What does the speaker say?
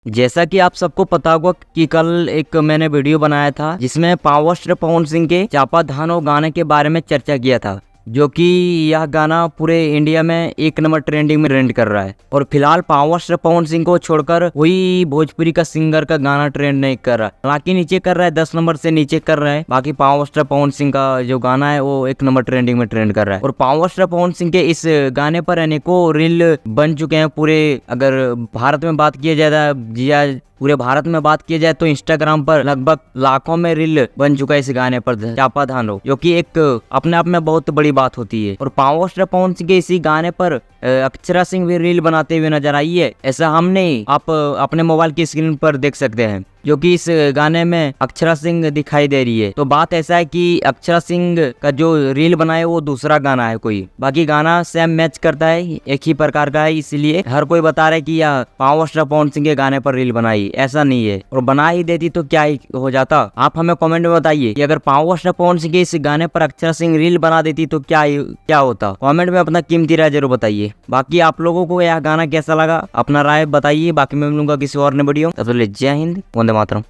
जैसा कि आप सबको पता होगा कि कल एक मैंने वीडियो बनाया था जिसमें पावर स्टार पवन सिंह के चापा धानो गाने के बारे में चर्चा किया था, जो कि यह गाना पूरे इंडिया में 1 नंबर ट्रेंडिंग में ट्रेंड कर रहा है। और फिलहाल पावर स्टार पवन सिंह को छोड़कर कोई भोजपुरी का सिंगर का गाना ट्रेंड नहीं कर रहा, हालांकि नीचे कर रहा है, 10 नंबर से नीचे कर रहा है। बाकी पावर स्टार पवन सिंह का जो गाना है वो 1 नंबर ट्रेंडिंग में ट्रेंड कर रहा है। और पावर स्टार पवन सिंह के इस गाने पर अनेकों रील बन चुके हैं पूरे, अगर भारत में बात किया जाए पूरे भारत में बात किया जाए तो इंस्टाग्राम पर लगभग लाखों में रील बन चुका है इस गाने पर चापा धानो, जो कि एक अपने आप में बहुत बड़ी बात होती है। और पावर स्टार पवन सिंह के इसी गाने पर अक्षरा सिंह भी रील बनाते हुए नजर आई है। ऐसा हमने आप अपने मोबाइल की स्क्रीन पर देख सकते हैं, जो कि इस गाने में अक्षरा सिंह दिखाई दे रही है। तो बात ऐसा है कि अक्षरा सिंह का जो रील बनाए वो दूसरा गाना है कोई, बाकी गाना सेम मैच करता है, एक ही प्रकार का है, इसलिए हर कोई बता रहा है कि यह पावर स्टार पवन सिंह के गाने पर रील बनाई। ऐसा नहीं है, और बना ही देती तो क्या ही हो जाता। आप हमें कमेंट में बताइए कि अगर पावर स्टार पवन सिंह के इस गाने पर अक्षरा सिंह रील बना देती तो क्या होता। कमेंट में अपना कीमती राय जरूर बताइए। बाकी आप लोगों को यह गाना कैसा लगा अपना राय बताइए। बाकी मैं मिलूंगा किसी और नए वीडियो, तब तक के लिए जय हिंद, वंदे मातरम।